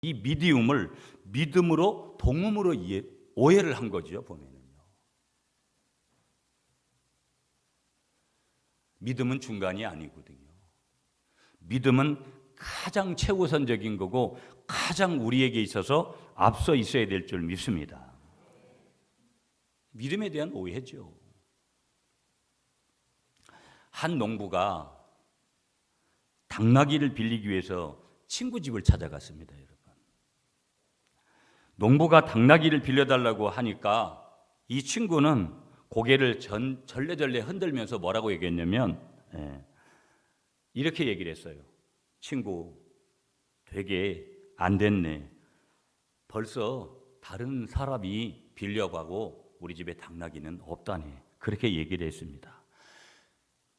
이 미디움을 믿음으로 동음으로 오해를 한 거죠. 보면은요. 믿음은 중간이 아니거든요. 믿음은 가장 최우선적인 거고 가장 우리에게 있어서 앞서 있어야 될 줄 믿습니다. 믿음에 대한 오해죠. 한 농부가 당나귀를 빌리기 위해서 친구 집을 찾아갔습니다. 여러분, 농부가 당나귀를 빌려달라고 하니까 이 친구는 고개를 절레절레 흔들면서 뭐라고 얘기했냐면 이렇게 얘기를 했어요. 친구, 되게 안 됐네. 벌써 다른 사람이 빌려가고 우리 집에 당나귀는 없다네. 그렇게 얘기를 했습니다.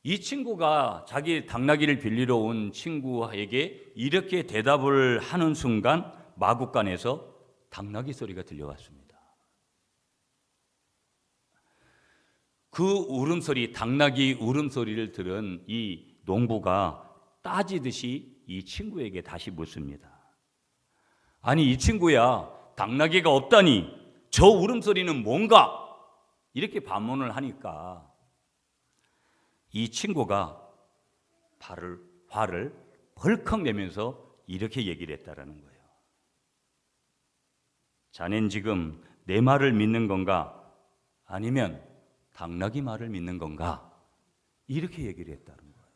이 친구가 자기 당나귀를 빌리러 온 친구에게 이렇게 대답을 하는 순간 마구간에서 당나귀 소리가 들려왔습니다. 그 울음소리, 당나귀 울음소리를 들은 이 농부가 따지듯이 이 친구에게 다시 묻습니다. 아니, 이 친구야, 당나귀가 없다니 저 울음소리는 뭔가? 이렇게 반문을 하니까 이 친구가 화를 벌컥 내면서 이렇게 얘기를 했다라는 거예요. 자넨 지금 내 말을 믿는 건가? 아니면 당나귀 말을 믿는 건가? 이렇게 얘기를 했다는 거예요.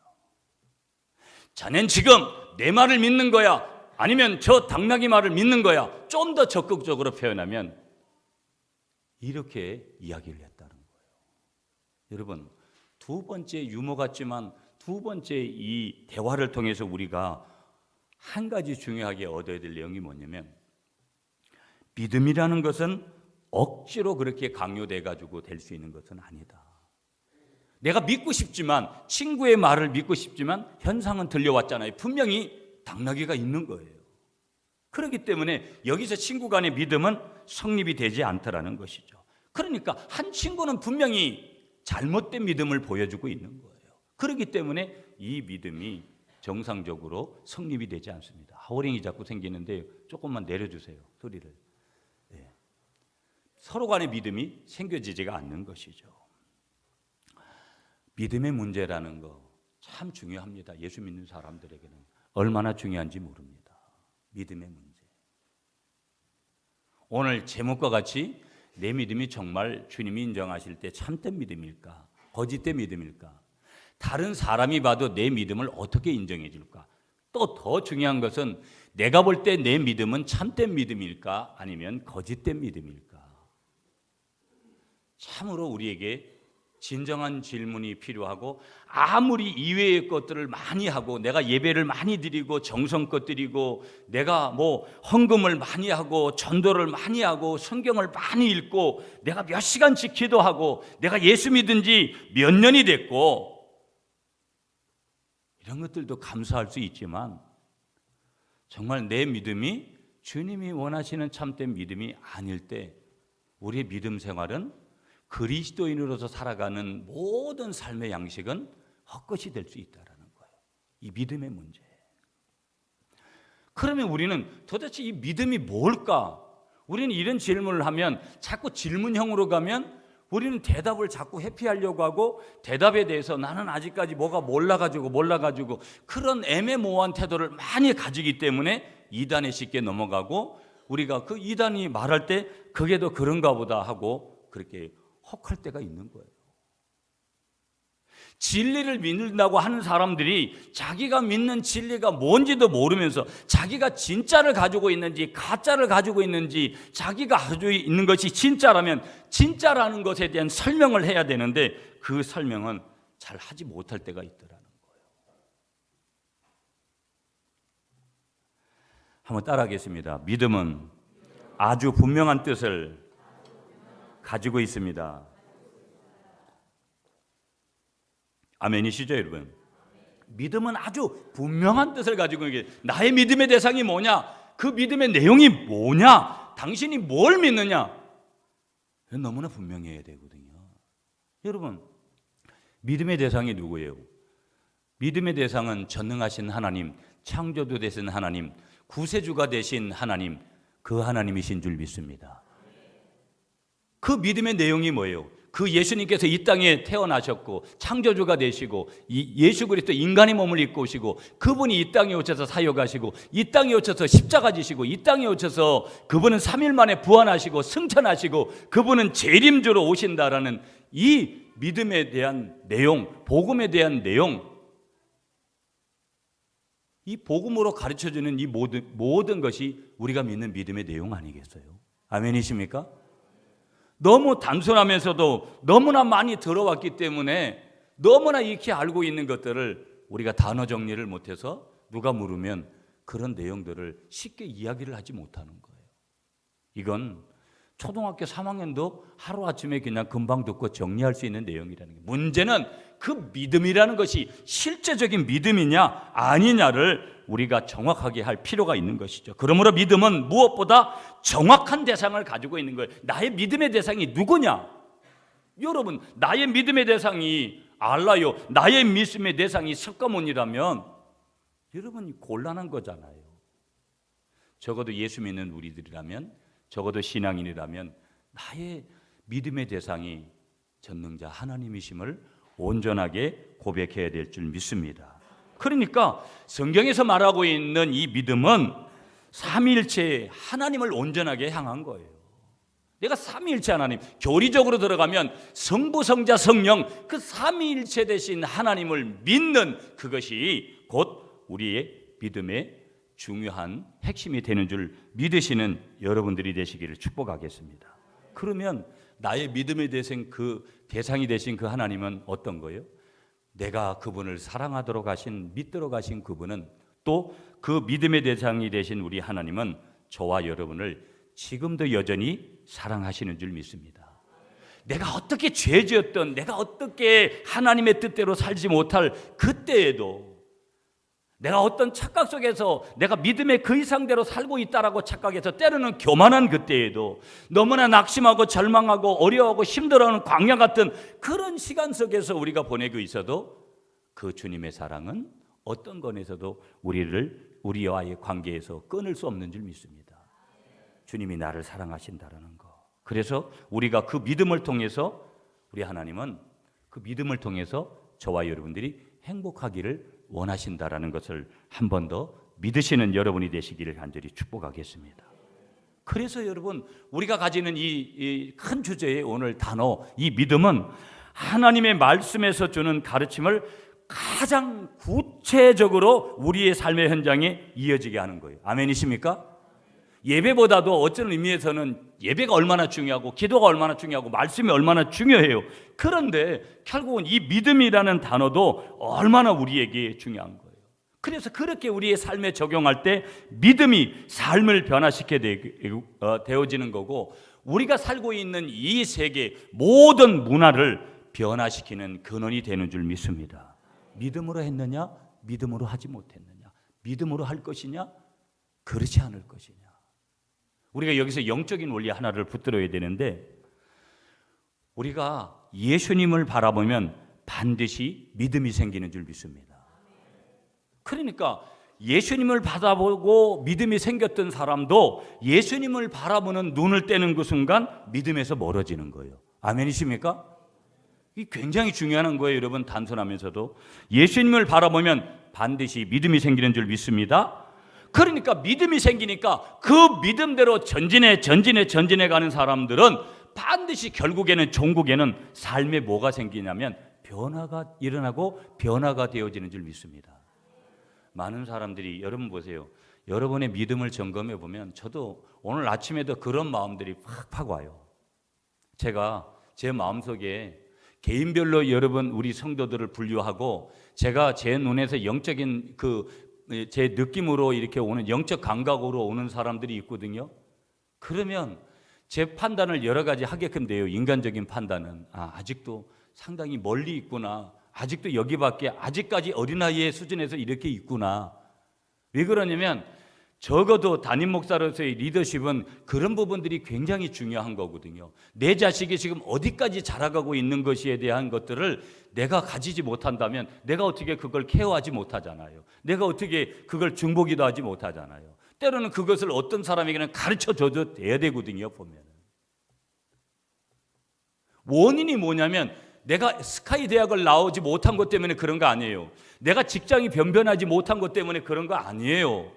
자넨 지금 내 말을 믿는 거야? 아니면 저 당나귀 말을 믿는 거야? 좀 더 적극적으로 표현하면 이렇게 이야기를 했다는 거예요. 여러분, 두 번째 유머 같지만 두 번째 이 대화를 통해서 우리가 한 가지 중요하게 얻어야 될 내용이 뭐냐면, 믿음이라는 것은 억지로 그렇게 강요돼 가지고 될 수 있는 것은 아니다. 내가 믿고 싶지만, 친구의 말을 믿고 싶지만 현상은 들려왔잖아요. 분명히 당나귀가 있는 거예요. 그렇기 때문에 여기서 친구 간의 믿음은 성립이 되지 않더라는 것이죠. 그러니까 한 친구는 분명히 잘못된 믿음을 보여주고 있는 거예요. 그렇기 때문에 이 믿음이 정상적으로 성립이 되지 않습니다. 하워링이 자꾸 생기는데 조금만 내려주세요, 소리를. 네. 서로 간의 믿음이 생겨지지가 않는 것이죠. 믿음의 문제라는 거 참 중요합니다. 예수 믿는 사람들에게는 얼마나 중요한지 모릅니다. 믿음의 문제. 오늘 제목과 같이 내 믿음이 정말 주님이 인정하실 때 참된 믿음일까? 거짓된 믿음일까? 다른 사람이 봐도 내 믿음을 어떻게 인정해 줄까? 또 더 중요한 것은 내가 볼 때 내 믿음은 참된 믿음일까? 아니면 거짓된 믿음일까? 참으로 우리에게 진정한 질문이 필요하고, 아무리 이외의 것들을 많이 하고 내가 예배를 많이 드리고 정성껏 드리고 내가 헌금을 많이 하고 전도를 많이 하고 성경을 많이 읽고 내가 몇 시간씩 기도하고 내가 예수 믿은 지 몇 년이 됐고 이런 것들도 감사할 수 있지만, 정말 내 믿음이 주님이 원하시는 참된 믿음이 아닐 때 우리의 믿음 생활은 그리스도인으로서 살아가는 모든 삶의 양식은 헛것이 될 수 있다는 거예요. 이 믿음의 문제. 그러면 우리는 도대체 이 믿음이 뭘까? 우리는 이런 질문을 하면, 자꾸 질문형으로 가면 우리는 대답을 자꾸 회피하려고 하고, 대답에 대해서 나는 아직까지 뭐가 몰라가지고 그런 애매모호한 태도를 많이 가지기 때문에 이단에 쉽게 넘어가고, 우리가 그 이단이 말할 때 그게 더 그런가 보다 하고 그렇게 혹할 때가 있는 거예요. 진리를 믿는다고 하는 사람들이 자기가 믿는 진리가 뭔지도 모르면서 자기가 진짜를 가지고 있는지 가짜를 가지고 있는지, 자기가 가지고 있는 것이 진짜라면 진짜라는 것에 대한 설명을 해야 되는데 그 설명은 잘 하지 못할 때가 있더라는 거예요. 한번 따라하겠습니다. 믿음은 아주 분명한 뜻을 가지고 있습니다. 아멘이시죠, 여러분? 믿음은 아주 분명한 뜻을 가지고 있는 게, 나의 믿음의 대상이 뭐냐? 그 믿음의 내용이 뭐냐? 당신이 뭘 믿느냐? 너무나 분명해야 되거든요. 여러분, 믿음의 대상이 누구예요? 믿음의 대상은 전능하신 하나님, 창조도 되신 하나님, 구세주가 되신 하나님, 그 하나님이신 줄 믿습니다. 그 믿음의 내용이 뭐예요? 그 예수님께서 이 땅에 태어나셨고 창조주가 되시고 예수 그리스도 인간의 몸을 입고 오시고 그분이 이 땅에 오셔서 사역하시고 이 땅에 오셔서 십자가 지시고 이 땅에 오셔서 그분은 3일 만에 부활하시고 승천하시고 그분은 재림주로 오신다라는 이 믿음에 대한 내용, 복음에 대한 내용, 이 복음으로 가르쳐주는 이 모든 것이 우리가 믿는 믿음의 내용 아니겠어요? 아멘이십니까? 너무 단순하면서도 너무나 많이 들어왔기 때문에 너무나 익히 알고 있는 것들을 우리가 단어 정리를 못해서 누가 물으면 그런 내용들을 쉽게 이야기를 하지 못하는 거예요. 이건 초등학교 3학년도 하루아침에 그냥 금방 듣고 정리할 수 있는 내용이라는 거예요. 문제는 그 믿음이라는 것이 실제적인 믿음이냐 아니냐를 우리가 정확하게 할 필요가 있는 것이죠. 그러므로 믿음은 무엇보다 정확한 대상을 가지고 있는 거예요. 나의 믿음의 대상이 누구냐? 여러분, 나의 믿음의 대상이 알라요, 나의 믿음의 대상이 석가모니라면 여러분 곤란한 거잖아요. 적어도 예수 믿는 우리들이라면, 적어도 신앙인이라면 나의 믿음의 대상이 전능자 하나님이심을 온전하게 고백해야 될 줄 믿습니다. 그러니까 성경에서 말하고 있는 이 믿음은 삼위일체 하나님을 온전하게 향한 거예요. 내가 삼위일체 하나님, 교리적으로 들어가면 성부, 성자, 성령, 그 삼위일체 되신 하나님을 믿는 그것이 곧 우리의 믿음의 중요한 핵심이 되는 줄 믿으시는 여러분들이 되시기를 축복하겠습니다. 그러면 나의 믿음의 대상이 되신 그 하나님은 어떤 거예요? 내가 그분을 사랑하도록 하신, 믿도록 하신 그분은, 또 그 믿음의 대상이 되신 우리 하나님은 저와 여러분을 지금도 여전히 사랑하시는 줄 믿습니다. 내가 어떻게 죄지었던, 내가 어떻게 하나님의 뜻대로 살지 못할 그때에도, 내가 어떤 착각 속에서 내가 믿음의 그 이상대로 살고 있다라고 착각해서 때로는 교만한 그때에도, 너무나 낙심하고 절망하고 어려워하고 힘들어하는 광야 같은 그런 시간 속에서 우리가 보내고 있어도 그 주님의 사랑은 어떤 건에서도 우리와의 관계에서 끊을 수 없는 줄 믿습니다. 주님이 나를 사랑하신다라는 거. 그래서 우리가 그 믿음을 통해서, 우리 하나님은 그 믿음을 통해서 저와 여러분들이 행복하기를 원하신다라는 것을 한 번 더 믿으시는 여러분이 되시기를 간절히 축복하겠습니다. 그래서 여러분, 우리가 가지는 이 큰 주제의 오늘 단어, 이 믿음은 하나님의 말씀에서 주는 가르침을 가장 구체적으로 우리의 삶의 현장에 이어지게 하는 거예요. 아멘이십니까? 예배보다도 어떤 의미에서는 예배가 얼마나 중요하고 기도가 얼마나 중요하고 말씀이 얼마나 중요해요. 그런데 결국은 이 믿음이라는 단어도 얼마나 우리에게 중요한 거예요. 그래서 그렇게 우리의 삶에 적용할 때 믿음이 삶을 변화시키게 되어지는 거고, 우리가 살고 있는 이 세계 모든 문화를 변화시키는 근원이 되는 줄 믿습니다. 믿음으로 했느냐, 믿음으로 하지 못했느냐, 믿음으로 할 것이냐, 그렇지 않을 것이냐. 우리가 여기서 영적인 원리 하나를 붙들어야 되는데, 우리가 예수님을 바라보면 반드시 믿음이 생기는 줄 믿습니다. 그러니까 예수님을 바라보고 믿음이 생겼던 사람도 예수님을 바라보는 눈을 떼는 그 순간 믿음에서 멀어지는 거예요. 아멘이십니까? 이 굉장히 중요한 거예요, 여러분. 단순하면서도 예수님을 바라보면 반드시 믿음이 생기는 줄 믿습니다. 그러니까 믿음이 생기니까 그 믿음대로 전진해 가는 사람들은 반드시 결국에는 종국에는 삶에 뭐가 생기냐면 변화가 일어나고 변화가 되어지는 줄 믿습니다. 많은 사람들이, 여러분 보세요, 여러분의 믿음을 점검해 보면, 저도 오늘 아침에도 그런 마음들이 팍팍 와요. 제가 제 마음속에 개인별로 여러분 우리 성도들을 분류하고, 제가 제 눈에서 영적인 제 느낌으로 이렇게 오는, 영적 감각으로 오는 사람들이 있거든요. 그러면 제 판단을 여러 가지 하게끔 돼요. 인간적인 판단은 아직도 상당히 멀리 있구나, 아직도 여기밖에, 아직까지 어린아이의 수준에서 이렇게 있구나. 왜 그러냐면 적어도 담임 목사로서의 리더십은 그런 부분들이 굉장히 중요한 거거든요. 내 자식이 지금 어디까지 자라가고 있는 것에 대한 것들을 내가 가지지 못한다면 내가 어떻게 그걸 케어하지 못하잖아요. 내가 어떻게 그걸 중보기도 하지 못하잖아요. 때로는 그것을 어떤 사람에게는 가르쳐 줘도 돼야 되거든요. 보면 원인이 뭐냐면 내가 스카이 대학을 나오지 못한 것 때문에 그런 거 아니에요. 내가 직장이 변변하지 못한 것 때문에 그런 거 아니에요.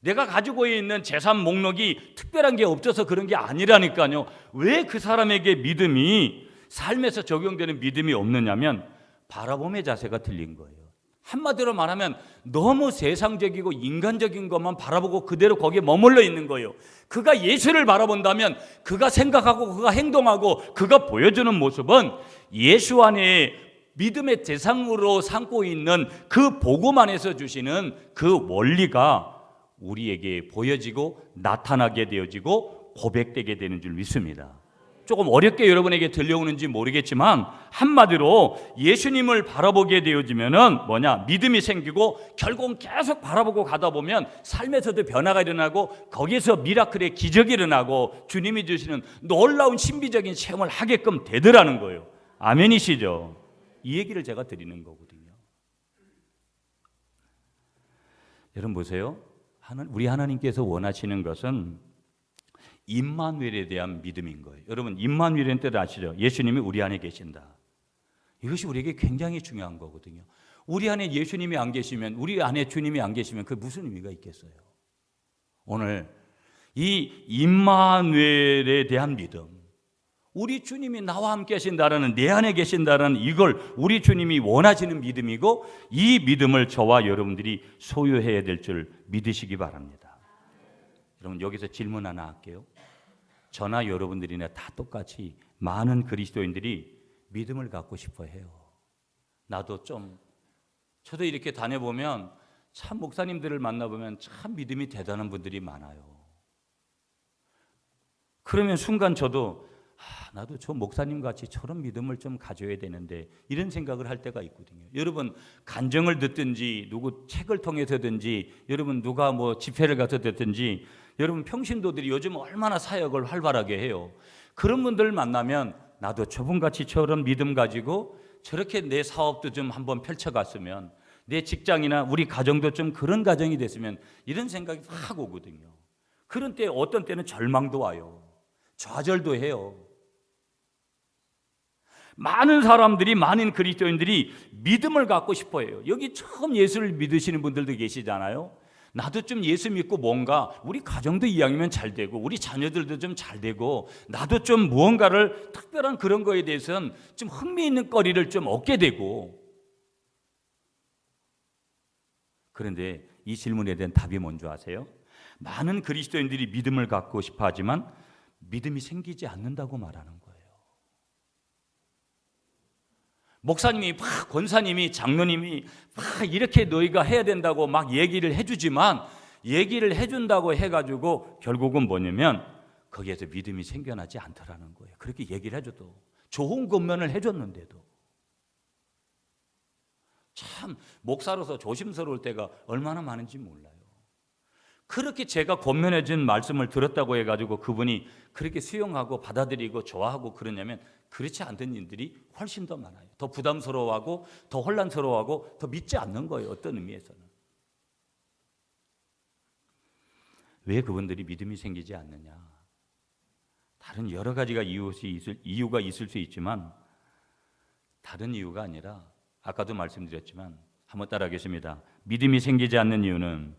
내가 가지고 있는 재산 목록이 특별한 게 없어서 그런 게 아니라니까요. 왜 그 사람에게 믿음이 삶에서 적용되는 믿음이 없느냐면 바라봄의 자세가 틀린 거예요. 한마디로 말하면 너무 세상적이고 인간적인 것만 바라보고 그대로 거기에 머물러 있는 거예요. 그가 예수를 바라본다면 그가 생각하고 그가 행동하고 그가 보여주는 모습은 예수 안에 믿음의 대상으로 삼고 있는 그 복음 안에서 주시는 그 원리가 우리에게 보여지고 나타나게 되어지고 고백되게 되는 줄 믿습니다. 조금 어렵게 여러분에게 들려오는지 모르겠지만 한마디로 예수님을 바라보게 되어지면은 믿음이 생기고 결국은 계속 바라보고 가다 보면 삶에서도 변화가 일어나고 거기에서 미라클의 기적이 일어나고 주님이 주시는 놀라운 신비적인 체험을 하게끔 되더라는 거예요. 아멘이시죠? 이 얘기를 제가 드리는 거거든요. 여러분 보세요. 우리 하나님께서 원하시는 것은 임마누엘에 대한 믿음인 거예요. 여러분 임마누엘의 뜻을 아시죠? 예수님이 우리 안에 계신다. 이것이 우리에게 굉장히 중요한 거거든요. 우리 안에 예수님이 안 계시면, 우리 안에 주님이 안 계시면 그 무슨 의미가 있겠어요? 오늘 이 임마누엘에 대한 믿음, 우리 주님이 나와 함께 계신다라는, 내 안에 계신다라는 이걸 우리 주님이 원하시는 믿음이고, 이 믿음을 저와 여러분들이 소유해야 될 줄 믿으시기 바랍니다. 여러분 여기서 질문 하나 할게요. 저나 여러분들이나 다 똑같이 많은 그리스도인들이 믿음을 갖고 싶어 해요. 저도 이렇게 다녀보면 참 목사님들을 만나보면 참 믿음이 대단한 분들이 많아요. 그러면 순간 저도 나도 저 목사님 같이 저런 믿음을 좀 가져야 되는데 이런 생각을 할 때가 있거든요. 여러분 간증을 듣든지 누구 책을 통해서든지 여러분 누가 집회를 가서 듣든지 여러분 평신도들이 요즘 얼마나 사역을 활발하게 해요. 그런 분들 만나면 나도 저분같이 저런 믿음 가지고 저렇게 내 사업도 좀 한번 펼쳐갔으면, 내 직장이나 우리 가정도 좀 그런 가정이 됐으면, 이런 생각이 확 오거든요. 그런 때 어떤 때는 절망도 와요. 좌절도 해요. 많은 사람들이, 많은 그리스도인들이 믿음을 갖고 싶어 해요. 여기 처음 예수를 믿으시는 분들도 계시잖아요. 나도 좀 예수 믿고 뭔가 우리 가정도 이왕이면 잘 되고 우리 자녀들도 좀 잘 되고 나도 좀 무언가를 특별한 그런 거에 대해서는 좀 흥미있는 거리를 좀 얻게 되고. 그런데 이 질문에 대한 답이 뭔지 아세요? 많은 그리스도인들이 믿음을 갖고 싶어 하지만 믿음이 생기지 않는다고 말하는 거예요. 목사님이 권사님이, 장로님이 이렇게 너희가 해야 된다고 막 얘기를 해주지만, 얘기를 해준다고 해가지고 결국은 뭐냐면 거기에서 믿음이 생겨나지 않더라는 거예요. 그렇게 얘기를 해줘도, 좋은 권면을 해줬는데도. 참 목사로서 조심스러울 때가 얼마나 많은지 몰라요. 그렇게 제가 권면해준 말씀을 들었다고 해가지고 그분이 그렇게 수용하고 받아들이고 좋아하고 그러냐면, 그렇지 않던 일들이 훨씬 더 많아요. 더 부담스러워하고 더 혼란스러워하고 더 믿지 않는 거예요. 어떤 의미에서는. 왜 그분들이 믿음이 생기지 않느냐? 다른 여러 가지가 이유가 있을 수 있지만 다른 이유가 아니라, 아까도 말씀드렸지만 한번 따라하겠습니다. 믿음이 생기지 않는 이유는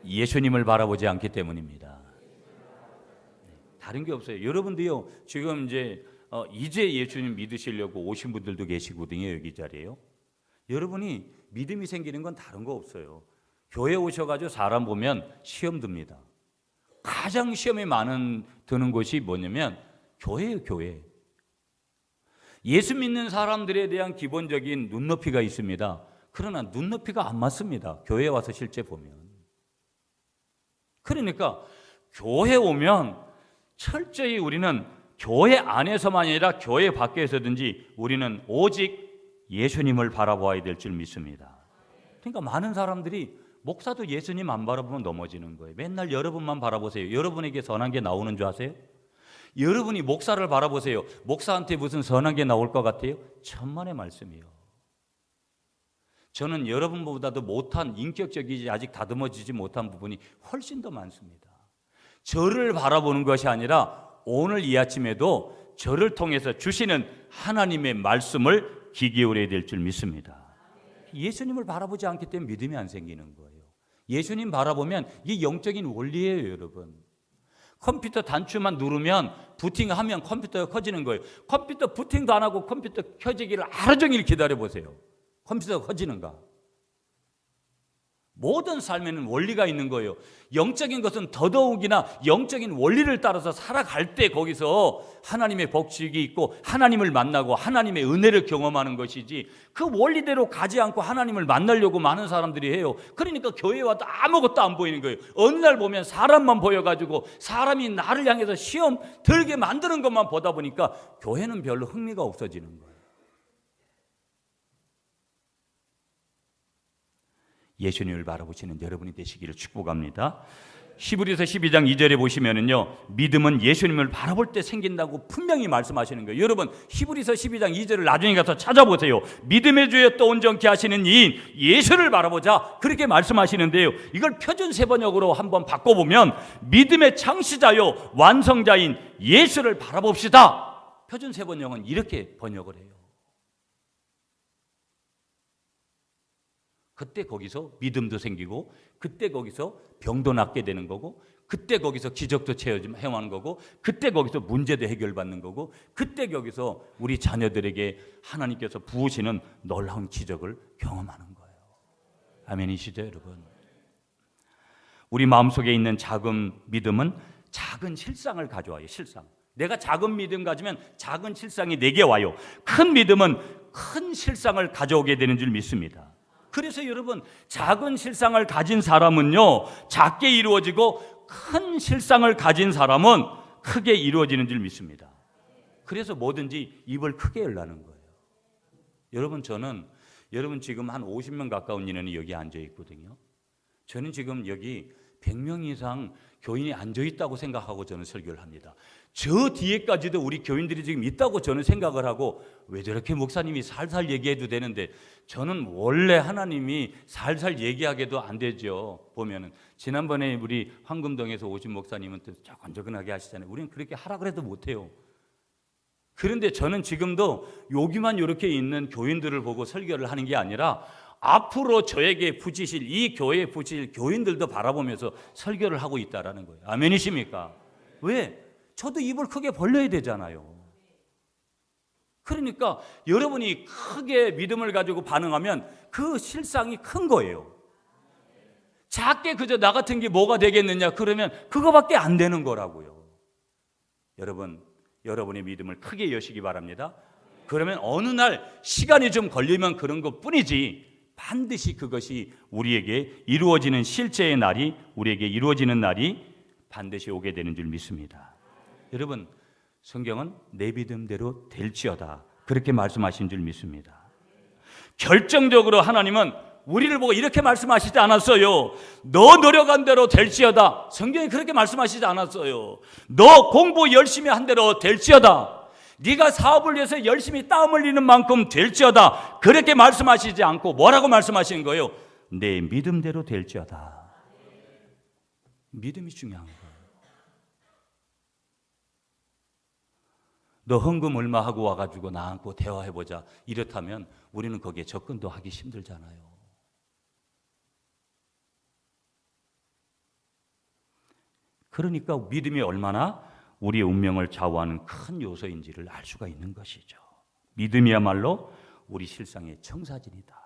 예수님을 바라보지 않기 때문입니다. 다른 게 없어요. 여러분도요, 지금 이제 예수님 믿으시려고 오신 분들도 계시거든요. 여기 자리에요. 여러분이 믿음이 생기는 건 다른 거 없어요. 교회 오셔가지고 사람 보면 시험 듭니다. 가장 시험이 드는 곳이 뭐냐면 교회예요. 교회. 예수 믿는 사람들에 대한 기본적인 눈높이가 있습니다. 그러나 눈높이가 안 맞습니다. 교회에 와서 실제 보면. 그러니까 교회 오면 철저히 우리는 교회 안에서만 아니라 교회 밖에서든지 우리는 오직 예수님을 바라보아야 될 줄 믿습니다. 그러니까 많은 사람들이 목사도 예수님 안 바라보면 넘어지는 거예요. 맨날 여러분만 바라보세요. 여러분에게 선한 게 나오는 줄 아세요? 여러분이 목사를 바라보세요. 목사한테 무슨 선한 게 나올 것 같아요? 천만의 말씀이요. 저는 여러분보다도 못한, 인격적이지 아직 다듬어지지 못한 부분이 훨씬 더 많습니다. 저를 바라보는 것이 아니라 오늘 이 아침에도 저를 통해서 주시는 하나님의 말씀을 귀 기울여야 될 줄 믿습니다. 예수님을 바라보지 않기 때문에 믿음이 안 생기는 거예요. 예수님 바라보면 이게 영적인 원리예요, 여러분. 컴퓨터 단추만 누르면 부팅하면 컴퓨터가 켜지는 거예요. 컴퓨터 부팅도 안 하고 컴퓨터 켜지기를 하루 종일 기다려보세요. 컴퓨터가 켜지는가? 모든 삶에는 원리가 있는 거예요. 영적인 것은 더더욱이나 영적인 원리를 따라서 살아갈 때 거기서 하나님의 복식이 있고 하나님을 만나고 하나님의 은혜를 경험하는 것이지, 그 원리대로 가지 않고 하나님을 만나려고 많은 사람들이 해요. 그러니까 교회에 와도 아무것도 안 보이는 거예요. 어느 날 보면 사람만 보여가지고 사람이 나를 향해서 시험 들게 만드는 것만 보다 보니까 교회는 별로 흥미가 없어지는 거예요. 예수님을 바라보시는 여러분이 되시기를 축복합니다. 히브리서 12장 2절에 보시면은요, 믿음은 예수님을 바라볼 때 생긴다고 분명히 말씀하시는 거예요. 여러분, 히브리서 12장 2절을 나중에 가서 찾아보세요. 믿음의 주에 또 온전케 하시는 이인 예수를 바라보자, 그렇게 말씀하시는데요, 이걸 표준세 번역으로 한번 바꿔보면 믿음의 창시자요 완성자인 예수를 바라봅시다. 표준세 번역은 이렇게 번역을 해요. 그때 거기서 믿음도 생기고, 그때 거기서 병도 낫게 되는 거고, 그때 거기서 기적도 체험하는 거고, 그때 거기서 문제도 해결받는 거고, 그때 거기서 우리 자녀들에게 하나님께서 부으시는 놀라운 기적을 경험하는 거예요. 아멘이시죠, 여러분? 우리 마음속에 있는 작은 믿음은 작은 실상을 가져와요. 실상. 내가 작은 믿음 가지면 작은 실상이 내게 와요. 큰 믿음은 큰 실상을 가져오게 되는 줄 믿습니다. 그래서 여러분, 작은 실상을 가진 사람은요, 작게 이루어지고, 큰 실상을 가진 사람은 크게 이루어지는 줄 믿습니다. 그래서 뭐든지 입을 크게 열라는 거예요. 여러분, 여러분 지금 한 50명 가까운 인원이 여기 앉아 있거든요. 저는 지금 여기 100명 이상 교인이 앉아 있다고 생각하고 저는 설교를 합니다. 저 뒤에까지도 우리 교인들이 지금 있다고 저는 생각을 하고, 왜 저렇게 목사님이 살살 얘기해도 되는데, 저는 원래 하나님이 살살 얘기하게도 안 되죠. 보면은 지난번에 우리 황금동에서 오신 목사님은 또 조근조근하게 하시잖아요. 우리는 그렇게 하라 그래도 못해요. 그런데 저는 지금도 여기만 이렇게 있는 교인들을 보고 설교를 하는 게 아니라 앞으로 저에게 붙이실, 이 교회에 붙이실 교인들도 바라보면서 설교를 하고 있다라는 거예요. 아멘이십니까? 왜? 저도 입을 크게 벌려야 되잖아요. 그러니까 여러분이 크게 믿음을 가지고 반응하면 그 실상이 큰 거예요. 작게 그저 나 같은 게 뭐가 되겠느냐, 그러면 그거밖에 안 되는 거라고요. 여러분의 믿음을 크게 여시기 바랍니다. 그러면 어느 날 시간이 좀 걸리면 그런 것뿐이지, 반드시 그것이 우리에게 이루어지는 실제의 날이, 우리에게 이루어지는 날이 반드시 오게 되는 줄 믿습니다. 여러분, 성경은 내 믿음대로 될지어다, 그렇게 말씀하신 줄 믿습니다. 결정적으로 하나님은 우리를 보고 이렇게 말씀하시지 않았어요. 너 노력한 대로 될지어다. 성경이 그렇게 말씀하시지 않았어요. 너 공부 열심히 한 대로 될지어다. 네가 사업을 위해서 열심히 땀 흘리는 만큼 될지어다. 그렇게 말씀하시지 않고 뭐라고 말씀하시는 거예요? 내 믿음대로 될지어다. 믿음이 중요한 거예요. 너 헌금 얼마 하고 와가지고 나하고 대화해보자, 이렇다면 우리는 거기에 접근도 하기 힘들잖아요. 그러니까 믿음이 얼마나 우리의 운명을 좌우하는 큰 요소인지를 알 수가 있는 것이죠. 믿음이야말로 우리 실상의 청사진이다.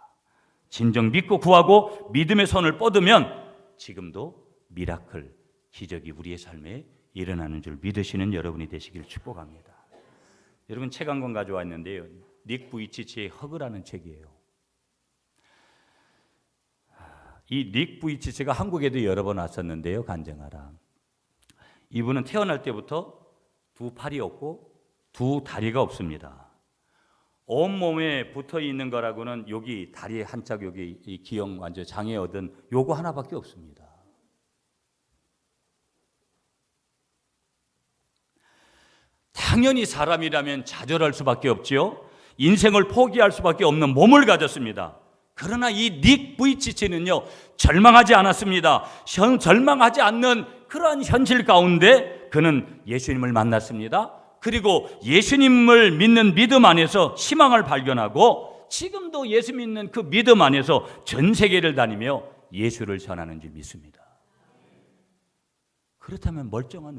진정 믿고 구하고 믿음의 손을 뻗으면 지금도 미라클, 기적이 우리의 삶에 일어나는 줄 믿으시는 여러분이 되시길 축복합니다. 여러분, 책 한 권 가져왔는데요, 닉 부이치치의 허그라는 책이에요. 이 닉 부이치치가 한국에도 여러 번 왔었는데요, 간증하라. 이분은 태어날 때부터 두 팔이 없고 두 다리가 없습니다. 온몸에 붙어 있는 거라고는 여기 다리 한짝, 여기 이 기형 완전 장애 얻은 요거 하나밖에 없습니다. 당연히 사람이라면 좌절할 수밖에 없지요. 인생을 포기할 수밖에 없는 몸을 가졌습니다. 그러나 이 닉 부이치치는요, 절망하지 않았습니다. 절망하지 않는 그러한 현실 가운데 그는 예수님을 만났습니다. 그리고 예수님을 믿는 믿음 안에서 희망을 발견하고 지금도 예수 믿는 그 믿음 안에서 전 세계를 다니며 예수를 전하는 줄 믿습니다. 그렇다면 멀쩡한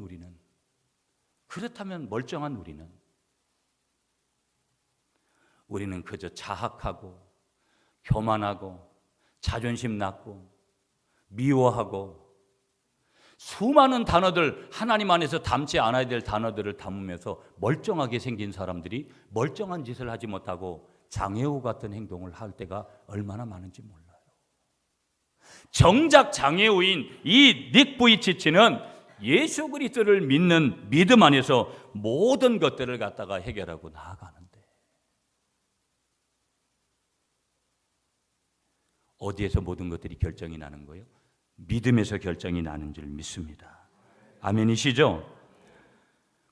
우리는 그저 자학하고 교만하고 자존심 낮고 미워하고 수많은 단어들, 하나님 안에서 담지 않아야 될 단어들을 담으면서 멀쩡하게 생긴 사람들이 멀쩡한 짓을 하지 못하고 장애우 같은 행동을 할 때가 얼마나 많은지 몰라요. 정작 장애우인 이 닉 부이치치는 예수 그리스도를 믿는 믿음 안에서 모든 것들을 갖다가 해결하고 나아가는데 어디에서 모든 것들이 결정이 나는 거예요? 믿음에서 결정이 나는 줄 믿습니다. 아멘이시죠?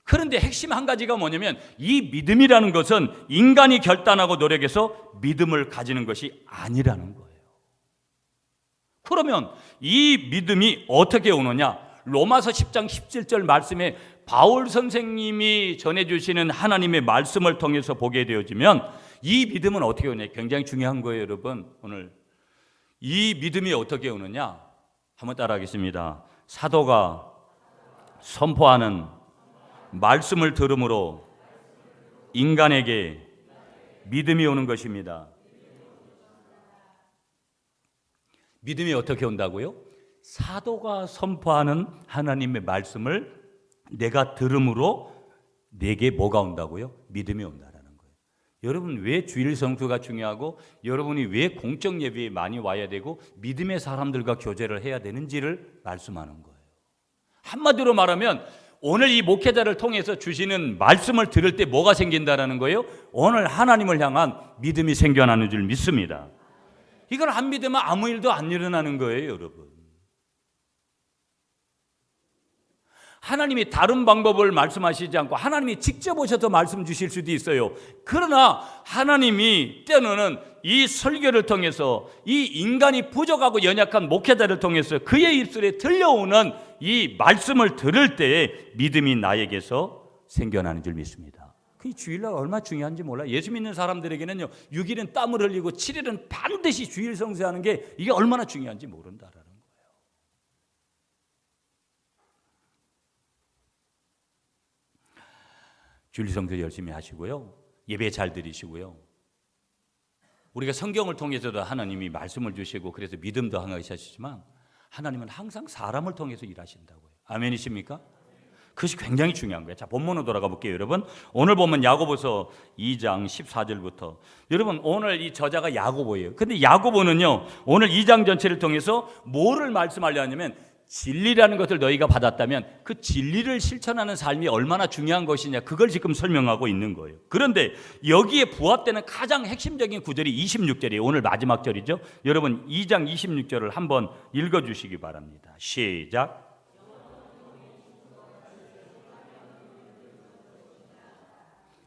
그런데 핵심 한 가지가 뭐냐면 이 믿음이라는 것은 인간이 결단하고 노력해서 믿음을 가지는 것이 아니라는 거예요. 그러면 이 믿음이 어떻게 오느냐? 로마서 10장 17절 말씀에 바울 선생님이 전해주시는 하나님의 말씀을 통해서 보게 되어지면 이 믿음은 어떻게 오느냐? 굉장히 중요한 거예요, 여러분. 오늘 이 믿음이 어떻게 오느냐? 한번 따라하겠습니다. 사도가 선포하는 말씀을 들음으로 인간에게 믿음이 오는 것입니다. 믿음이 어떻게 온다고요? 사도가 선포하는 하나님의 말씀을 내가 들음으로 내게 뭐가 온다고요? 믿음이 온다라는 거예요. 여러분 왜 주일 성수가 중요하고 여러분이 왜 공적 예배에 많이 와야 되고 믿음의 사람들과 교제를 해야 되는지를 말씀하는 거예요. 한마디로 말하면 오늘 이 목회자를 통해서 주시는 말씀을 들을 때 뭐가 생긴다라는 거예요? 오늘 하나님을 향한 믿음이 생겨나는 줄 믿습니다. 이걸 안 믿으면 아무 일도 안 일어나는 거예요, 여러분. 하나님이 다른 방법을 말씀하시지 않고 하나님이 직접 오셔서 말씀 주실 수도 있어요. 그러나 하나님이 때로는 이 설교를 통해서 이 인간이 부족하고 연약한 목회자를 통해서 그의 입술에 들려오는 이 말씀을 들을 때에 믿음이 나에게서 생겨나는 줄 믿습니다. 그 주일날 얼마나 중요한지 몰라요. 예수 믿는 사람들에게는요 6일은 땀을 흘리고 7일은 반드시 주일 성수하는 게 이게 얼마나 중요한지 모른다라는 거예요. 주일 성수 열심히 하시고요. 예배 잘 드리시고요. 우리가 성경을 통해서도 하나님이 말씀을 주시고 그래서 믿음도 하시지만 하나님은 항상 사람을 통해서 일하신다고요. 아멘이십니까? 그것이 굉장히 중요한 거예요. 자, 본문으로 돌아가 볼게요, 여러분. 오늘 보면 야고보서 2장 14절부터. 여러분, 오늘 이 저자가 야고보예요. 근데 야고보는요, 오늘 2장 전체를 통해서 뭐를 말씀하려 하냐면 진리라는 것을 너희가 받았다면 그 진리를 실천하는 삶이 얼마나 중요한 것이냐, 그걸 지금 설명하고 있는 거예요. 그런데 여기에 부합되는 가장 핵심적인 구절이 26절이에요. 오늘 마지막 절이죠. 여러분 2장 26절을 한번 읽어주시기 바랍니다. 시작.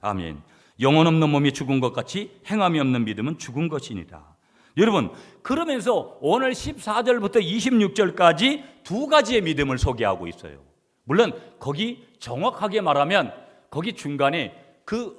아멘. 영혼 없는 몸이 죽은 것 같이 행함이 없는 믿음은 죽은 것이니라. 여러분, 그러면서 오늘 14절부터 26절까지 두 가지의 믿음을 소개하고 있어요. 물론 거기 정확하게 말하면 거기 중간에 그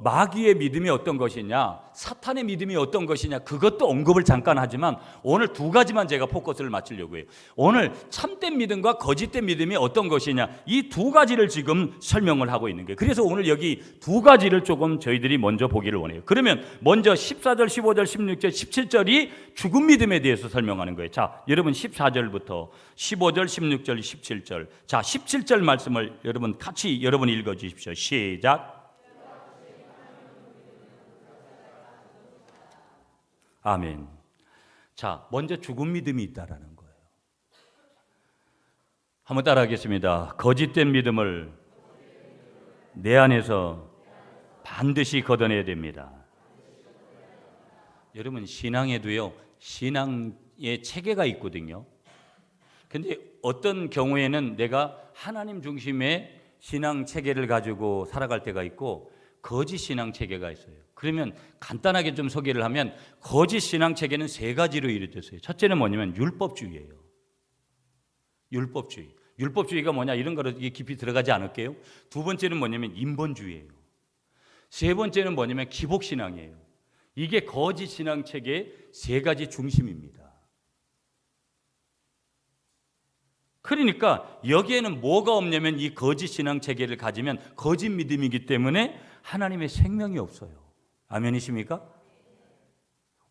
마귀의 믿음이 어떤 것이냐, 사탄의 믿음이 어떤 것이냐, 그것도 언급을 잠깐 하지만 오늘 두 가지만 제가 포커스를 맞추려고 해요. 오늘 참된 믿음과 거짓된 믿음이 어떤 것이냐, 이 두 가지를 지금 설명을 하고 있는 거예요. 그래서 오늘 여기 두 가지를 조금 저희들이 먼저 보기를 원해요. 그러면 먼저 14절, 15절, 16절, 17절이 죽은 믿음에 대해서 설명하는 거예요. 자, 여러분 14절부터 15절, 16절, 17절. 자, 17절 말씀을 여러분 같이 읽어 주십시오. 시작. 아멘. 자, 먼저 죽은 믿음이 있다라는 거예요. 한번 따라하겠습니다. 거짓된 믿음을 내 안에서 반드시 걷어내야 됩니다. 여러분, 신앙에도요, 신앙의 체계가 있거든요. 근데 어떤 경우에는 내가 하나님 중심의 신앙 체계를 가지고 살아갈 때가 있고 거짓 신앙 체계가 있어요. 그러면 간단하게 좀 소개를 하면 거짓 신앙 체계는 세 가지로 이루어졌어요. 첫째는 뭐냐면 율법주의예요. 율법주의. 율법주의가 뭐냐 이런 거로 깊이 들어가지 않을게요. 두 번째는 뭐냐면 인본주의예요. 세 번째는 뭐냐면 기복신앙이에요. 이게 거짓 신앙 체계의 세 가지 중심입니다. 그러니까 여기에는 뭐가 없냐면 이 거짓 신앙 체계를 가지면 거짓 믿음이기 때문에 하나님의 생명이 없어요. 아멘이십니까?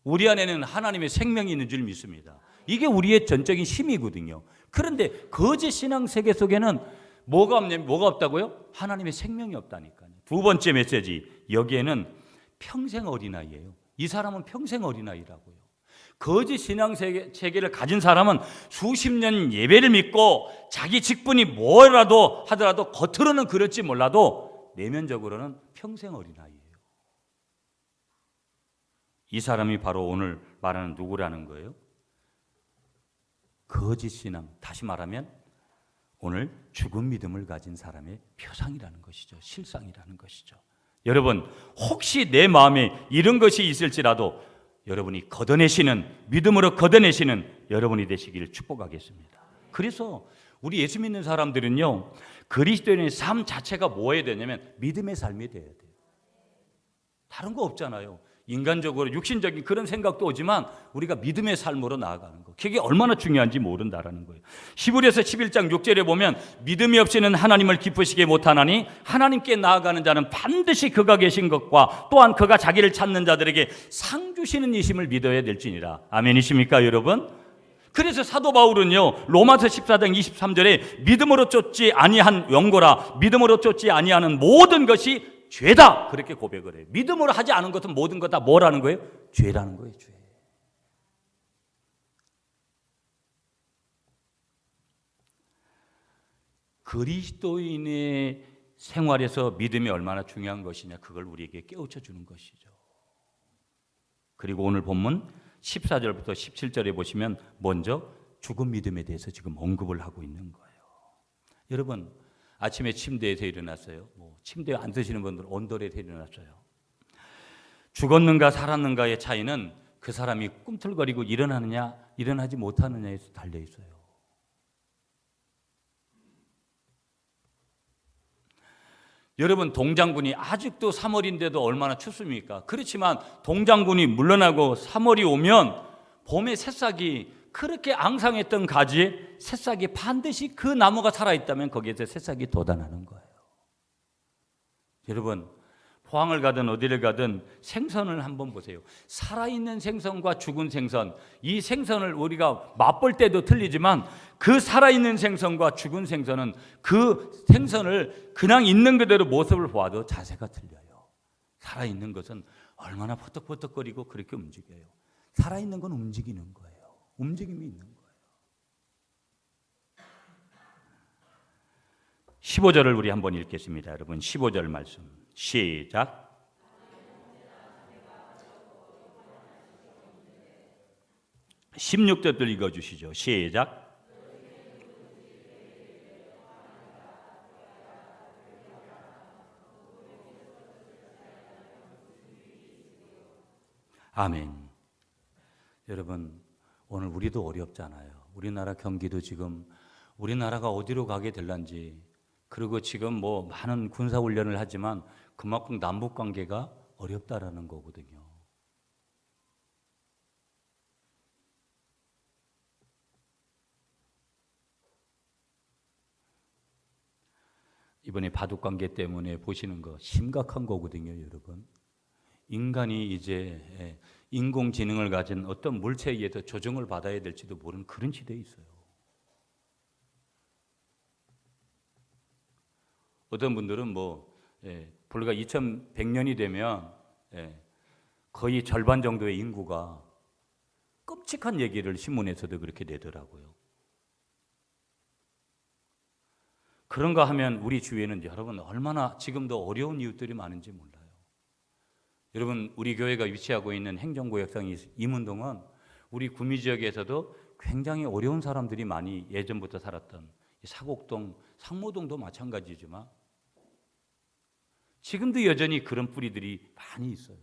우리 안에는 하나님의 생명이 있는 줄 믿습니다. 이게 우리의 전적인 힘이거든요. 그런데 거짓 신앙 세계 속에는 뭐가 없냐면 뭐가 없다고요? 하나님의 생명이 없다니까요. 두 번째 메시지, 여기에는 평생 어린아이예요. 이 사람은 평생 어린아이라고요. 거짓 신앙 체계를 가진 사람은 수십 년 예배를 믿고 자기 직분이 뭐라도 하더라도 겉으로는 그럴지 몰라도 내면적으로는 평생 어린아이예요. 이 사람이 바로 오늘 말하는 누구라는 거예요? 거짓 신앙, 다시 말하면 오늘 죽은 믿음을 가진 사람의 표상이라는 것이죠. 실상이라는 것이죠. 여러분, 혹시 내 마음에 이런 것이 있을지라도 여러분이 걷어내시는, 믿음으로 걷어내시는 여러분이 되시기를 축복하겠습니다. 그래서 우리 예수 믿는 사람들은요, 그리스도인의 삶 자체가 뭐여야 되냐면 믿음의 삶이 돼야 돼요. 다른 거 없잖아요. 인간적으로 육신적인 그런 생각도 오지만 우리가 믿음의 삶으로 나아가는 거, 그게 얼마나 중요한지 모른다라는 거예요. 히브리서 11장 6절에 보면 믿음이 없이는 하나님을 기쁘시게 못하나니 하나님께 나아가는 자는 반드시 그가 계신 것과 또한 그가 자기를 찾는 자들에게 상 주시는 이심을 믿어야 될지니라. 아멘이십니까 여러분? 그래서 사도 바울은요, 로마서 14장 23절에 믿음으로 쫓지 아니한 영고라, 믿음으로 쫓지 아니하는 모든 것이 죄다, 그렇게 고백을 해요. 믿음으로 하지 않은 것은 모든 것 다 뭐라는 거예요? 죄라는 거예요. 죄. 그리스도인의 생활에서 믿음이 얼마나 중요한 것이냐, 그걸 우리에게 깨우쳐 주는 것이죠. 그리고 오늘 본문 14절부터 17절에 보시면 먼저 죽은 믿음에 대해서 지금 언급을 하고 있는 거예요. 여러분, 아침에 침대에서 일어났어요. 침대에 앉으시는 분들은 언더리에서 일어났어요. 죽었는가 살았는가의 차이는 그 사람이 꿈틀거리고 일어나느냐 일어나지 못하느냐에서 달려 있어요. 여러분, 동장군이 아직도 3월인데도 얼마나 춥습니까? 그렇지만 동장군이 물러나고 3월이 오면 봄에 새싹이, 그렇게 앙상했던 가지에 새싹이 반드시, 그 나무가 살아있다면 거기에서 새싹이 돋아나는 거예요. 여러분, 포항을 가든 어디를 가든 생선을 한번 보세요. 살아있는 생선과 죽은 생선, 이 생선을 우리가 맛볼 때도 틀리지만 그 살아있는 생선과 죽은 생선은 그 생선을 그냥 있는 그대로 모습을 보아도 자세가 틀려요. 살아있는 것은 얼마나 퍼덕퍼덕거리고 그렇게 움직여요. 살아있는 건 움직이는 거예요. 움직임이 있는 거예요. 15절을 우리 한번 읽겠습니다. 여러분, 15절 말씀 시작. 16절도 읽어주시죠. 시작. 아멘. 여러분, 오늘 우리도 어렵잖아요. 우리나라 경기도 지금 우리나라가 어디로 가게 될런지, 그리고 지금 많은 군사훈련을 하지만 그만큼 남북관계가 어렵다라는 거거든요. 이번에 바둑관계 때문에 보시는 거 심각한 거거든요, 여러분. 인간이 이제 인공지능을 가진 어떤 물체에 의해서 조정을 받아야 될지도 모르는 그런 시대에 있어요. 어떤 분들은 불과 2100년이 되면 거의 절반 정도의 인구가, 끔찍한 얘기를 신문에서도 그렇게 내더라고요. 그런가 하면 우리 주위에는 여러분 얼마나 지금도 어려운 이웃들이 많은지 몰라요. 여러분, 우리 교회가 위치하고 있는 행정구역상 이문동은 우리 구미지역에서도 굉장히 어려운 사람들이 많이 예전부터 살았던 사곡동, 상모동도 마찬가지지만 지금도 여전히 그런 뿌리들이 많이 있어요.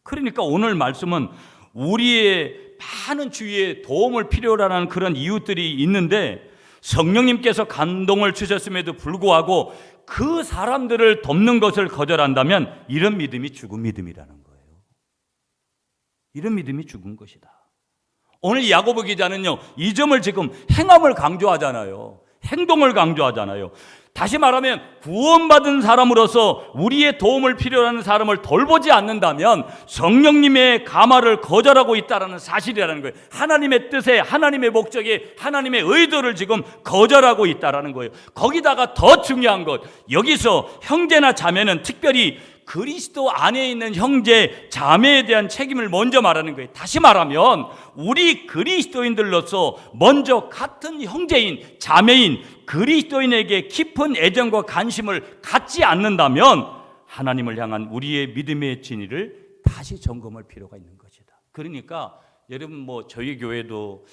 그러니까 오늘 말씀은 우리의 많은 주위에 도움을 필요로 하는 그런 이웃들이 있는데 성령님께서 감동을 주셨음에도 불구하고 그 사람들을 돕는 것을 거절한다면 이런 믿음이 죽은 믿음이라는 거예요. 이런 믿음이 죽은 것이다. 오늘 야고보 기자는요, 이 점을 지금 행함을 강조하잖아요. 행동을 강조하잖아요. 다시 말하면 구원받은 사람으로서 우리의 도움을 필요로 하는 사람을 돌보지 않는다면 성령님의 감화를 거절하고 있다는 사실이라는 거예요. 하나님의 뜻에, 하나님의 목적에, 하나님의 의도를 지금 거절하고 있다는 거예요. 거기다가 더 중요한 것, 여기서 형제나 자매는 특별히 그리스도 안에 있는 형제, 자매에 대한 책임을 먼저 말하는 거예요. 다시 말하면 우리 그리스도인들로서 먼저 같은 형제인, 자매인 그리스도인에게 깊은 애정과 관심을 갖지 않는다면 하나님을 향한 우리의 믿음의 진리를 다시 점검할 필요가 있는 것이다. 그러니까 여러분 저희 교회도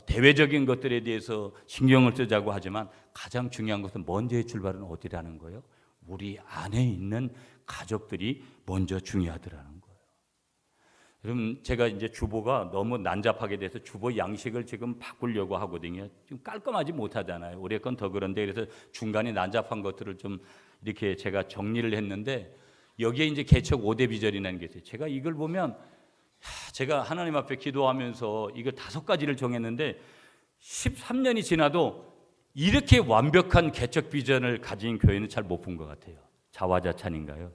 대외적인 것들에 대해서 신경을 쓰자고 하지만 가장 중요한 것은 먼저의 출발은 어디라는 거예요? 우리 안에 있는 가족들이 먼저 중요하더라는 거예요. 여러분, 제가 이제 주보가 너무 난잡하게 돼서 주보 양식을 지금 바꾸려고 하거든요. 좀 깔끔하지 못하잖아요. 올해 건 더 그런데 그래서 중간에 난잡한 것들을 좀 이렇게 제가 정리를 했는데 여기에 이제 개척 5대 비전이라는 게 있어요. 제가 이걸 보면 제가 하나님 앞에 기도하면서 이걸 5가지를 정했는데 13년이 지나도 이렇게 완벽한 개척 비전을 가진 교회는 잘 못 본 것 같아요. 자화자찬인가요?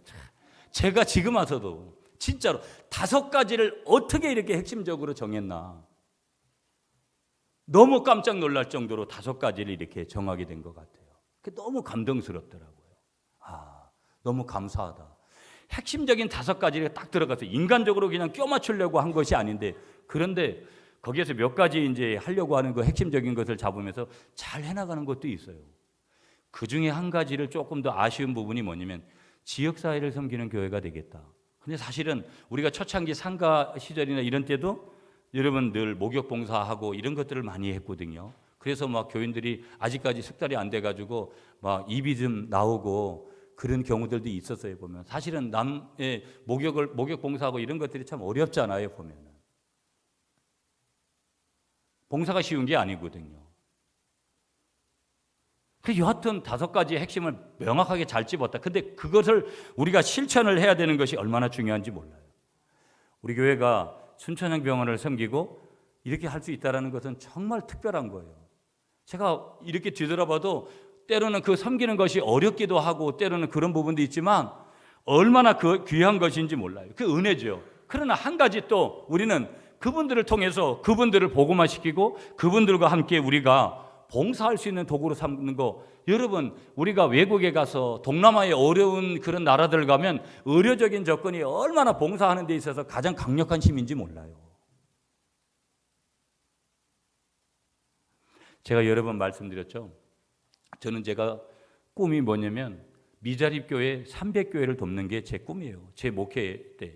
제가 지금 와서도 진짜로 5가지를 어떻게 이렇게 핵심적으로 정했나 너무 깜짝 놀랄 정도로 5가지를 이렇게 정하게 된 것 같아요. 너무 감동스럽더라고요. 너무 감사하다. 핵심적인 5가지가 딱 들어가서 인간적으로 그냥 껴 맞추려고 한 것이 아닌데 그런데 거기에서 몇 가지 이제 하려고 하는 그 핵심적인 것을 잡으면서 잘 해나가는 것도 있어요. 그 중에 한 가지를 조금 더 아쉬운 부분이 뭐냐면 지역사회를 섬기는 교회가 되겠다. 근데 사실은 우리가 초창기 상가 시절이나 이런 때도 여러분 늘 목욕 봉사하고 이런 것들을 많이 했거든요. 그래서 막 교인들이 아직까지 숙달이 안 돼가지고 막 입이 좀 나오고 그런 경우들도 있었어요. 보면 사실은 남의 목욕 봉사하고 이런 것들이 참 어렵잖아요. 보면은 봉사가 쉬운 게 아니거든요. 여하튼 5가지의 핵심을 명확하게 잘 집었다. 근데 그것을 우리가 실천을 해야 되는 것이 얼마나 중요한지 몰라요. 우리 교회가 순천향병원을 섬기고 이렇게 할 수 있다는 것은 정말 특별한 거예요. 제가 이렇게 뒤돌아봐도 때로는 그 섬기는 것이 어렵기도 하고 때로는 그런 부분도 있지만 얼마나 그 귀한 것인지 몰라요. 그 은혜죠. 그러나 한 가지 또 우리는 그분들을 통해서 그분들을 복음화시키고 그분들과 함께 우리가 봉사할 수 있는 도구로 삼는 거. 여러분 우리가 외국에 가서 동남아의 어려운 그런 나라들 가면 의료적인 조건이 얼마나 봉사하는 데 있어서 가장 강력한 힘인지 몰라요. 제가 여러 번 말씀드렸죠. 저는 제가 꿈이 뭐냐면 미자립교회 300교회를 돕는 게 제 꿈이에요. 제 목회 때.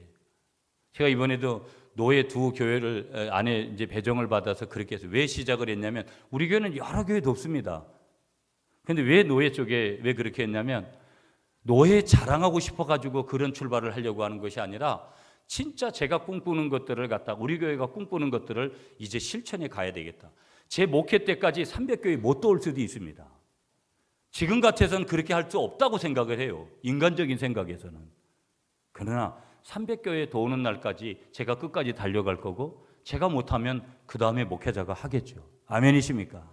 제가 이번에도 노예 2교회를 안에 이제 배정을 받아서 그렇게 해서 왜 시작을 했냐면 우리 교회는 여러 교회 돕습니다. 그런데 왜 노예 쪽에 왜 그렇게 했냐면 노예 자랑하고 싶어가지고 그런 출발을 하려고 하는 것이 아니라 진짜 제가 꿈꾸는 것들을 갖다 우리 교회가 꿈꾸는 것들을 이제 실천해 가야 되겠다. 제 목회 때까지 300교회 못 도울 수도 있습니다. 지금 같아서는 그렇게 할 수 없다고 생각을 해요. 인간적인 생각에서는. 그러나 300교회 도우는 날까지 제가 끝까지 달려갈 거고 제가 못하면 그 다음에 목회자가 하겠죠. 아멘이십니까?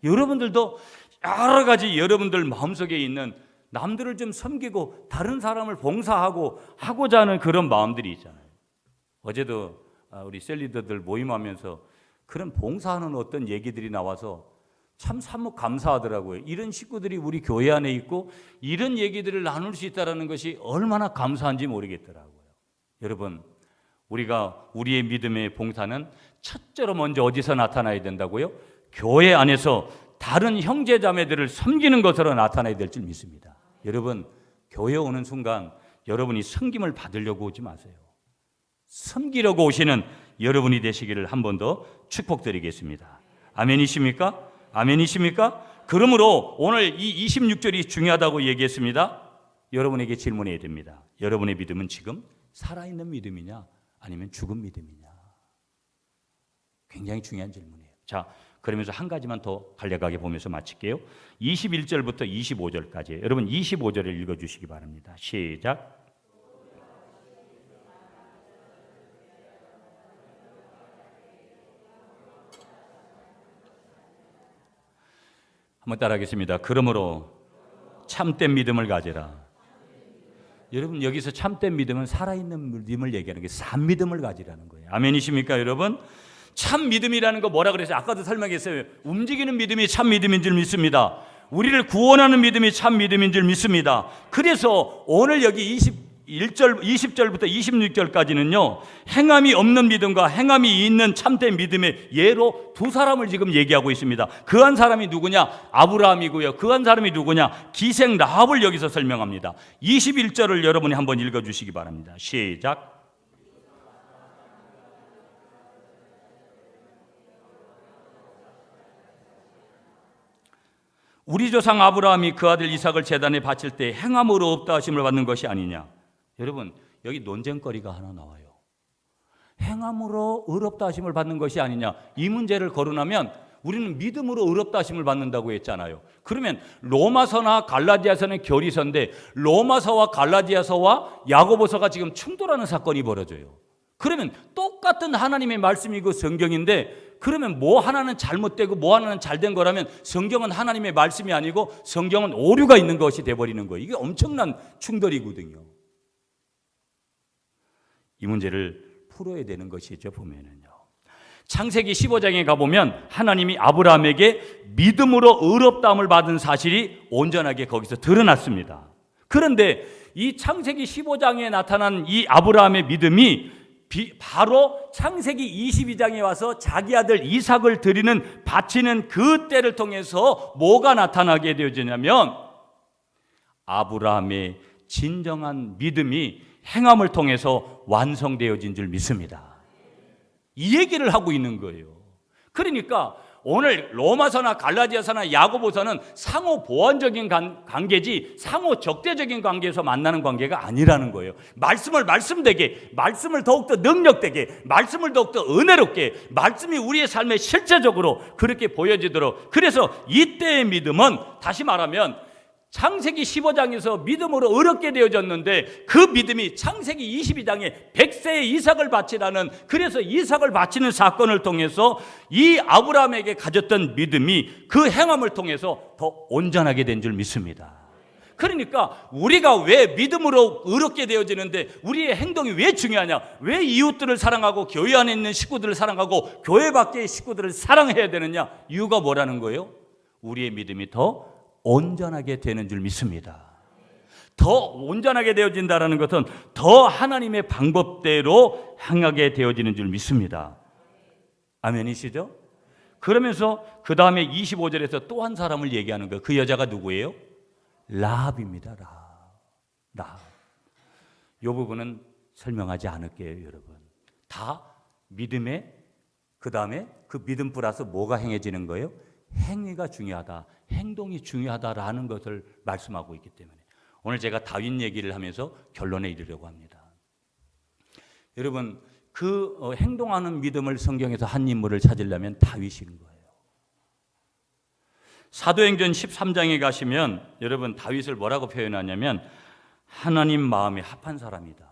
여러분들도 여러 가지 여러분들 마음속에 있는 남들을 좀 섬기고 다른 사람을 봉사하고 하고자 하는 그런 마음들이 있잖아요. 어제도 우리 셀리더들 모임하면서 그런 봉사하는 어떤 얘기들이 나와서 참 사뭇 감사하더라고요. 이런 식구들이 우리 교회 안에 있고 이런 얘기들을 나눌 수 있다는 것이 얼마나 감사한지 모르겠더라고요. 여러분, 우리가 우리의 믿음의 봉사는 첫째로 먼저 어디서 나타나야 된다고요? 교회 안에서 다른 형제 자매들을 섬기는 것으로 나타나야 될 줄 믿습니다. 여러분, 교회 오는 순간 여러분이 섬김을 받으려고 오지 마세요. 섬기려고 오시는 여러분이 되시기를 한 번 더 축복드리겠습니다. 아멘이십니까? 아멘이십니까? 그러므로 오늘 이 26절이 중요하다고 얘기했습니다. 여러분에게 질문해야 됩니다. 여러분의 믿음은 지금 살아있는 믿음이냐 아니면 죽은 믿음이냐. 굉장히 중요한 질문이에요. 자, 그러면서 한 가지만 더 간략하게 보면서 마칠게요. 21절부터 25절까지 여러분 25절을 읽어주시기 바랍니다. 시작. 한번 따라하겠습니다. 그러므로 참된 믿음을 가지라. 여러분 여기서 참된 믿음은 살아있는 믿음을 얘기하는 게 산 믿음을 가지라는 거예요. 아멘이십니까 여러분? 참 믿음이라는 거 뭐라 그랬어요? 아까도 설명했어요. 움직이는 믿음이 참 믿음인 줄 믿습니다. 우리를 구원하는 믿음이 참 믿음인 줄 믿습니다. 그래서 오늘 여기 20절부터 26절까지는요 행함이 없는 믿음과 행함이 있는 참된 믿음의 예로 두 사람을 지금 얘기하고 있습니다. 그 한 사람이 누구냐? 아브라함이고요. 그 한 사람이 누구냐? 기생 라합을 여기서 설명합니다. 21절을 여러분이 한번 읽어주시기 바랍니다. 시작. 우리 조상 아브라함이 그 아들 이삭을 제단에 바칠 때 행함으로 없다 하심을 받는 것이 아니냐. 여러분 여기 논쟁거리가 하나 나와요. 행함으로 의롭다 하심을 받는 것이 아니냐. 이 문제를 거론하면 우리는 믿음으로 의롭다 하심을 받는다고 했잖아요. 그러면 로마서나 갈라디아서는 결의서인데 로마서와 갈라디아서와 야고보서가 지금 충돌하는 사건이 벌어져요. 그러면 똑같은 하나님의 말씀이고 성경인데 그러면 뭐 하나는 잘못되고 뭐 하나는 잘된 거라면 성경은 하나님의 말씀이 아니고 성경은 오류가 있는 것이 돼버리는 거예요. 이게 엄청난 충돌이거든요. 이 문제를 풀어야 되는 것이죠. 보면은요. 창세기 15장에 가보면 하나님이 아브라함에게 믿음으로 의롭다함을 받은 사실이 온전하게 거기서 드러났습니다. 그런데 이 창세기 15장에 나타난 이 아브라함의 믿음이 바로 창세기 22장에 와서 자기 아들 이삭을 바치는 그 때를 통해서 뭐가 나타나게 되어지냐면 아브라함의 진정한 믿음이 행함을 통해서 완성되어진 줄 믿습니다. 이 얘기를 하고 있는 거예요. 그러니까 오늘 로마서나 갈라디아서나 야고보서는 상호 보완적인 관계지 상호 적대적인 관계에서 만나는 관계가 아니라는 거예요. 말씀을 말씀되게, 말씀을 더욱더 능력되게, 말씀을 더욱더 은혜롭게, 말씀이 우리의 삶에 실제적으로 그렇게 보여지도록. 그래서 이때의 믿음은 다시 말하면 창세기 15장에서 믿음으로 의롭게 되어졌는데 그 믿음이 창세기 22장에 100세의 이삭을 바치라는, 그래서 이삭을 바치는 사건을 통해서 이 아브라함에게 가졌던 믿음이 그 행함을 통해서 더 온전하게 된 줄 믿습니다. 그러니까 우리가 왜 믿음으로 의롭게 되어지는데 우리의 행동이 왜 중요하냐? 왜 이웃들을 사랑하고 교회 안에 있는 식구들을 사랑하고 교회 밖의 식구들을 사랑해야 되느냐? 이유가 뭐라는 거예요? 우리의 믿음이 더 온전하게 되는 줄 믿습니다. 더 온전하게 되어진다는 것은 더 하나님의 방법대로 행하게 되어지는 줄 믿습니다. 아멘이시죠? 그러면서 그 다음에 25절에서 또 한 사람을 얘기하는 거예요. 그 여자가 누구예요? 라합입니다. 라합. 이 부분은 설명하지 않을게요, 여러분. 다 믿음에, 그 다음에 그 믿음 플러스 뭐가 행해지는 거예요? 행위가 중요하다, 행동이 중요하다라는 것을 말씀하고 있기 때문에 오늘 제가 다윗 얘기를 하면서 결론에 이르려고 합니다. 여러분, 그 행동하는 믿음을 성경에서 한 인물을 찾으려면 다윗인 거예요. 사도행전 13장에 가시면 여러분 다윗을 뭐라고 표현하냐면 하나님 마음에 합한 사람이다.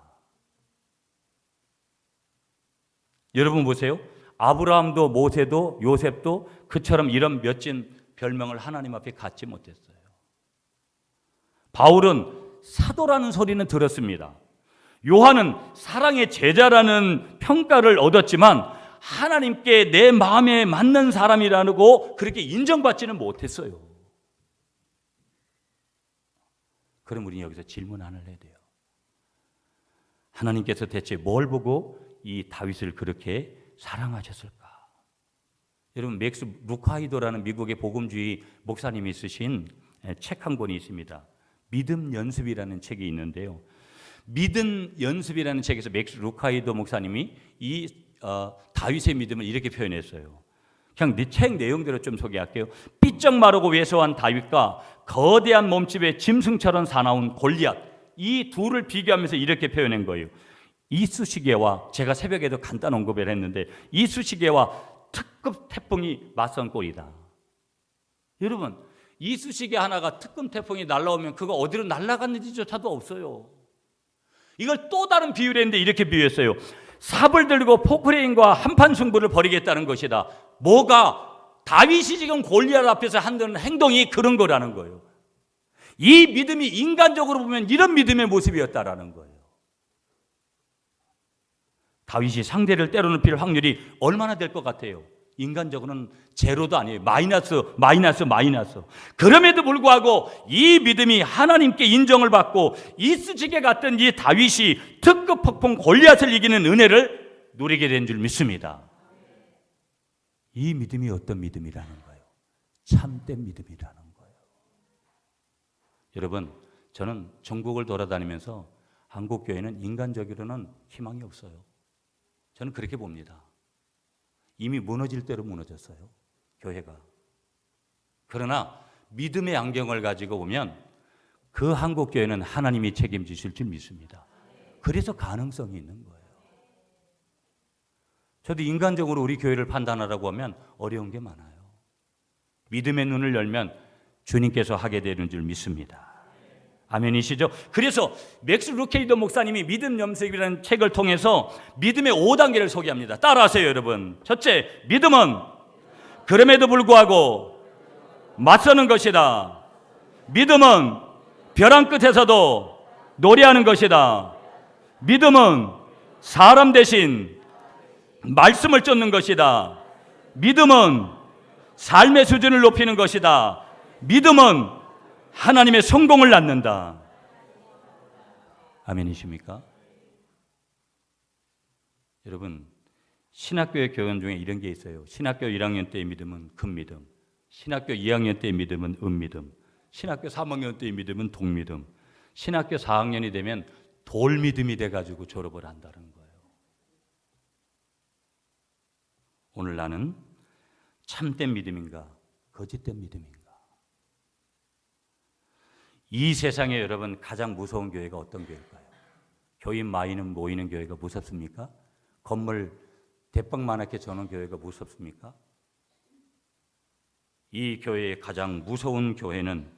여러분 보세요. 아브라함도 모세도 요셉도 그처럼 이런 멋진 별명을 하나님 앞에 갖지 못했어요. 바울은 사도라는 소리는 들었습니다. 요한은 사랑의 제자라는 평가를 얻었지만 하나님께 내 마음에 맞는 사람이라고 그렇게 인정받지는 못했어요. 그럼 우리는 여기서 질문 하나를 해야 돼요. 하나님께서 대체 뭘 보고 이 다윗을 그렇게 사랑하셨을까? 여러분, 맥스 루카이도라는 미국의 복음주의 목사님이 쓰신 책 한 권이 있습니다. 믿음 연습이라는 책이 있는데요. 믿음 연습이라는 책에서 맥스 루카이도 목사님이 이 다윗의 믿음을 이렇게 표현했어요. 그냥 책 내용대로 좀 소개할게요. 삐쩍 마르고 왜소한 다윗과 거대한 몸집의 짐승처럼 사나운 골리앗, 이 둘을 비교하면서 이렇게 표현한 거예요. 이쑤시개와, 제가 새벽에도 간단 언급을 했는데, 이쑤시개와 특급 태풍이 맞선 꼴이다. 여러분, 이쑤시개 하나가 특급 태풍이 날아오면 그거 어디로 날아갔는지조차도 없어요. 이걸 또 다른 비유를 했는데 이렇게 비유했어요. 삽을 들고 포크레인과 한판 승부를 벌이겠다는 것이다. 뭐가? 다윗이 지금 골리앗 앞에서 하는 행동이 그런 거라는 거예요. 이 믿음이 인간적으로 보면 이런 믿음의 모습이었다라는 거예요. 다윗이 상대를 때려눕힐 확률이 얼마나 될 것 같아요? 인간적으로는 제로도 아니에요. 마이너스. 그럼에도 불구하고 이 믿음이 하나님께 인정을 받고 이쑤시개 같은 이 다윗이 특급 폭풍 골리앗을 이기는 은혜를 누리게 된 줄 믿습니다. 이 믿음이 어떤 믿음이라는 거예요? 참된 믿음이라는 거예요. 여러분, 저는 전국을 돌아다니면서 한국교회는 인간적으로는 희망이 없어요. 저는 그렇게 봅니다. 이미 무너질 대로 무너졌어요, 교회가. 그러나 믿음의 안경을 가지고 보면 그 한국교회는 하나님이 책임지실 줄 믿습니다. 그래서 가능성이 있는 거예요. 저도 인간적으로 우리 교회를 판단하라고 하면 어려운 게 많아요. 믿음의 눈을 열면 주님께서 하게 되는 줄 믿습니다. 아멘이시죠? 그래서 맥스 루케이더 목사님이 믿음 염색이라는 책을 통해서 믿음의 5단계를 소개합니다. 따라하세요, 여러분. 첫째, 믿음은 그럼에도 불구하고 맞서는 것이다. 믿음은 벼랑 끝에서도 노래하는 것이다. 믿음은 사람 대신 말씀을 쫓는 것이다. 믿음은 삶의 수준을 높이는 것이다. 믿음은 하나님의 성공을 낳는다. 아멘이십니까? 여러분, 신학교의 교연 중에 이런 게 있어요. 신학교 1학년 때의 믿음은 금믿음, 신학교 2학년 때의 믿음은 은믿음, 신학교 3학년 때의 믿음은 동믿음, 신학교 4학년이 되면 돌믿음이 돼가지고 졸업을 한다는 거예요. 오늘 나는 참된 믿음인가, 거짓된 믿음인가? 이 세상에 여러분 가장 무서운 교회가 어떤 교회일까요? 교인 많이는 모이는 교회가 무섭습니까? 건물 대빵만하게 저는 교회가 무섭습니까? 이 교회의 가장 무서운 교회는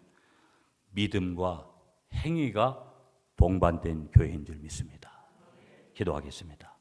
믿음과 행위가 동반된 교회인 줄 믿습니다. 기도하겠습니다.